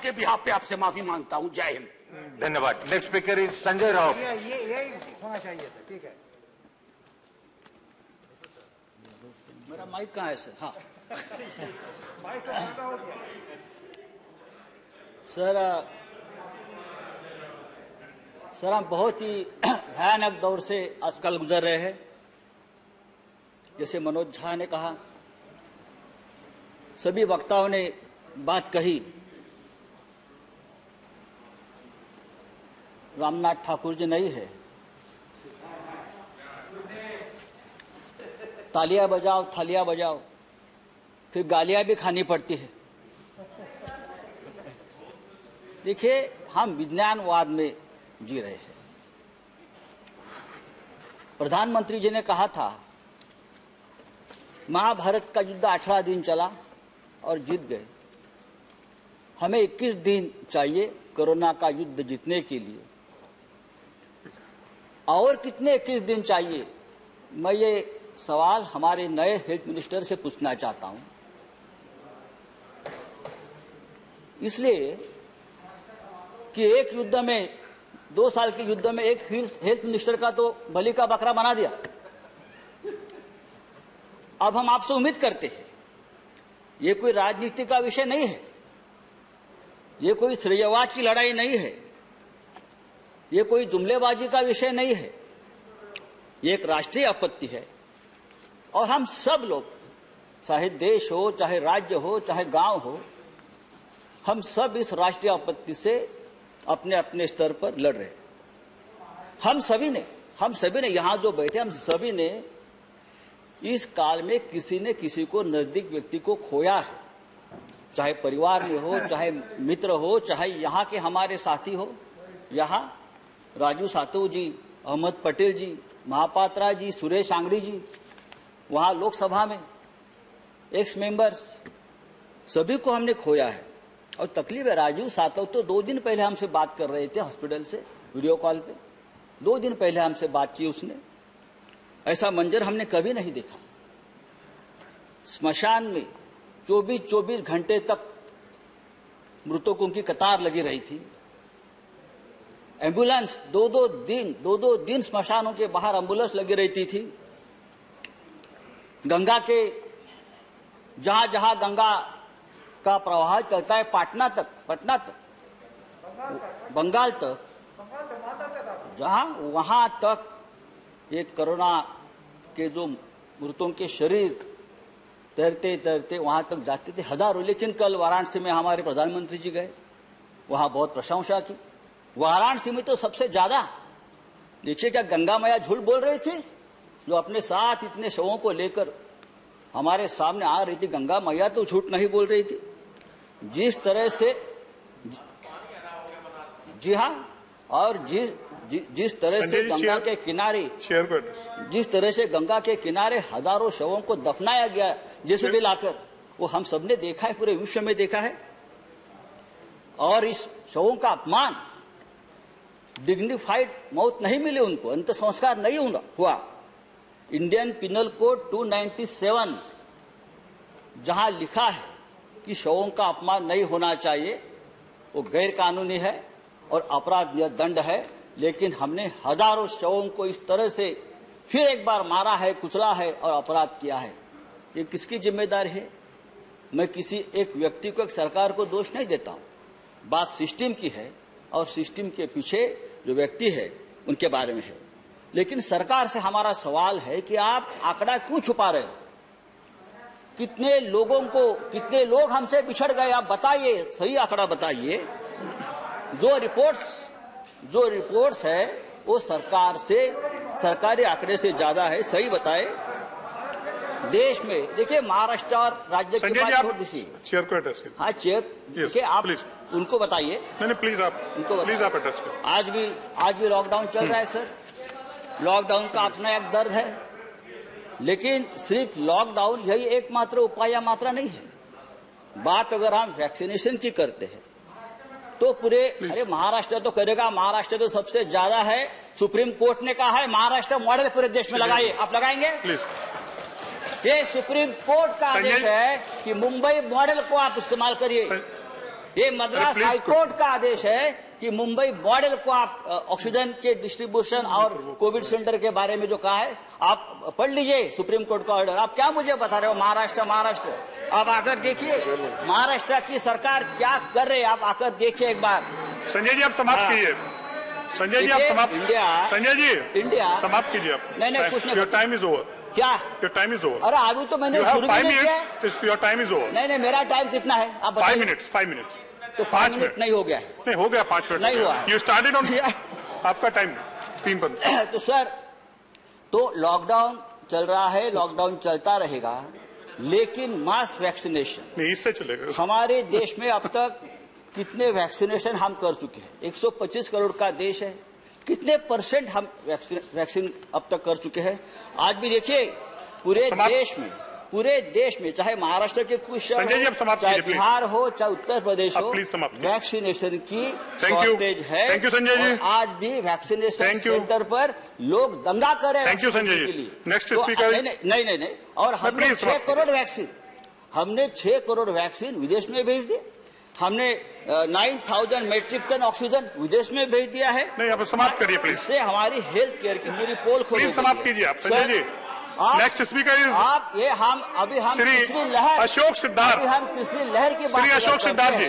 के बिहाफ पे आपसे माफी मांगता हूं। जय हिंद। धन्यवाद। Next speaker is Sanjay Raut. ये होना चाहिए था। ठीक है, मेरा माइक कहाँ है सर? हाँ माइक तो ज्यादा हो गया। सर हम बहुत ही भयानक दौर से आजकल गुजर रहे हैं। जैसे मनोज झा ने कहा, सभी वक्ताओं ने बात कही। रामनाथ ठाकुर जी नहीं है, तालियां बजाओ थालियां बजाओ, फिर गालियां भी खानी पड़ती है। देखिए, हम विज्ञानवाद में जी रहे हैं। प्रधानमंत्री जी ने कहा था महाभारत का युद्ध 18 दिन चला और जीत गए। हमें 21 दिन चाहिए कोरोना का युद्ध जीतने के लिए। और कितने 21 दिन चाहिए? मैं ये सवाल हमारे नए हेल्थ मिनिस्टर से पूछना चाहता हूं। इसलिए कि एक युद्ध में, 2 साल के युद्ध में एक हेल्थ मिनिस्टर का तो बलि का बकरा बना दिया। अब हम आपसे उम्मीद करते हैं, ये कोई राजनीति का विषय नहीं है, ये कोई श्रेयवाद की लड़ाई नहीं है, ये कोई जुमलेबाजी का विषय नहीं है, ये एक राष्ट्रीय आपत्ति है। और हम सब लोग, चाहे देश हो, चाहे राज्य हो, चाहे गांव हो, हम सब इस राष्ट्रीय आपत्ति से अपने अपने स्तर पर लड़ रहे हैं। हम सभी ने यहां जो बैठे, हम सभी ने इस काल में किसी ने किसी को, नजदीक व्यक्ति को खोया है। चाहे परिवार में हो, चाहे मित्र हो, चाहे यहाँ के हमारे साथी हो। यहाँ राजू सातव जी, अहमद पटेल जी, महापात्रा जी, सुरेश आंगड़ी जी, वहां लोकसभा में एक्स मेंबर्स, सभी को हमने खोया है। और तकलीफ है, राजू सातव तो 2 दिन पहले हमसे बात कर रहे थे हॉस्पिटल से, वीडियो कॉल पे 2 दिन पहले हमसे बात की उसने। ऐसा मंजर हमने कभी नहीं देखा। स्मशान में 24 घंटे तक मृतकों की कतार लगी रही थी। एम्बुलेंस 2-2 दिन स्मशानों के बाहर एम्बुलेंस लगी रहती थी। गंगा के जहां गंगा का प्रवाह चलता है, पटना तक, बंगाल तक, जहां वहां तक ये कोरोना के जो मृतों के शरीर तैरते तैरते वहां तक जाते थे, हजारों। लेकिन कल वाराणसी में हमारे प्रधानमंत्री जी गए, वहां बहुत प्रशंसा की। वाराणसी में तो सबसे ज्यादा, देखिए क्या गंगा मैया झूठ बोल रही थी, जो अपने साथ इतने शवों को लेकर हमारे सामने आ रही थी। गंगा मैया तो झूठ नहीं बोल रही थी। जिस तरह से, जी हाँ, और जिस तरह से गंगा के किनारे, जिस तरह से गंगा के किनारे हजारों शवों को दफनाया गया जैसे भी लाकर, वो हम सबने देखा है, पूरे विश्व में देखा है। और इस शवों का अपमान, डिग्निफाइड मौत नहीं मिली उनको, अंत संस्कार नहीं हुआ। इंडियन पिनल कोड 297 जहां लिखा है कि शवों का अपमान नहीं होना चाहिए, वो गैर कानूनी है और अपराध दंड है। लेकिन हमने हजारों शवों को इस तरह से फिर एक बार मारा है, कुचला है और अपराध किया है। ये किसकी जिम्मेदारी है? मैं किसी एक व्यक्ति को, एक सरकार को दोष नहीं देता हूं। बात सिस्टम की है और सिस्टम के पीछे जो व्यक्ति है उनके बारे में है। लेकिन सरकार से हमारा सवाल है कि आप आंकड़ा क्यों छुपा रहे हो? कितने लोग हमसे बिछड़ गए, आप बताइए, सही आंकड़ा बताइए। जो रिपोर्ट्स है वो सरकार से, सरकारी आंकड़े से ज्यादा है, सही बताए। देश में देखिए, महाराष्ट्र और राज्य की बात छोड़ दीजिए, चेयर को एड्रेस कीजिए। हाँ चेयर, देखिए आप उनको बताइए। नहीं प्लीज आप एड्रेस करिए। आज भी लॉकडाउन चल रहा है सर। लॉकडाउन का अपना एक दर्द है, लेकिन सिर्फ लॉकडाउन यही एकमात्र उपाय या मात्रा नहीं है। बात अगर हम वैक्सीनेशन की करते हैं तो पूरे, अरे महाराष्ट्र तो करेगा, महाराष्ट्र तो सबसे ज्यादा है। सुप्रीम कोर्ट ने कहा है महाराष्ट्र मॉडल पूरे देश में लगाइए, आप लगाएंगे? ये सुप्रीम कोर्ट का आदेश है कि मुंबई मॉडल को आप इस्तेमाल करिए। ये मद्रास please, हाईकोर्ट का आदेश है कि मुंबई मॉडल को आप ऑक्सीजन के डिस्ट्रीब्यूशन और कोविड सेंटर के बारे में जो कहा है आप पढ़ लीजिए सुप्रीम कोर्ट का ऑर्डर। आप क्या मुझे बता रहे हो महाराष्ट्र आप आकर देखिए महाराष्ट्र की सरकार क्या कर रही है, आप आकर देखिए एक बार। संजय जी आप समाप्त कीजिए। संजय जी आप समाप्त। संजय जी इंडिया समाप्त कीजिए आप। नहीं कुछ नहीं। Your time is over. क्या योर टाइम इज ओवर। अरे अभी तो मैंने शुरू भी नहीं किया। Your time is over. नहीं मेरा टाइम कितना है आप 5 बताइए। Minutes 5 minutes. तो 5 मिनट नहीं हो गया है। नहीं हो गया 5 मिनट नहीं हुआ। यू स्टार्टेड ऑन आपका टाइम 3 बंद। तो सर तो लॉकडाउन चल रहा है, लॉकडाउन चलता रहेगा, लेकिन मास वैक्सीनेशन नहीं इससे चलेगा। हमारे देश में अब तक कितने वैक्सीनेशन हम कर चुके हैं? 125 करोड़ का देश है, कितने % हम वैक्सीन अब तक कर चुके हैं? आज भी देखिए पूरे देश में चाहे महाराष्ट्र के कुछ शहर हो, चाहे बिहार हो, चाहे उत्तर प्रदेश हो, वैक्सीनेशन की शॉर्टेज है। थैंक यू संजय जी। आज भी वैक्सीनेशन सेंटर पर लोग दंगा कर रहे हैं। Thank you Sanjay ji. Next speaker. नहीं और हमने 6 करोड़ वैक्सीन विदेश में भेज दिए। हमने 9000 मेट्रिक टन ऑक्सीजन विदेश में भेज दिया है। नहीं आप समाप्त करिए प्लीज। इससे हमारी हेल्थ केयर की पूरी पोल खोल प्लीज समाप्त कीजिए आप Sanjay ji. Next speaker is आप ये हम तीसरी लहर अशोक सिद्धार्थ। अभी हम तीसरी लहर की बात श्री अशोक सिद्धार्थ जी।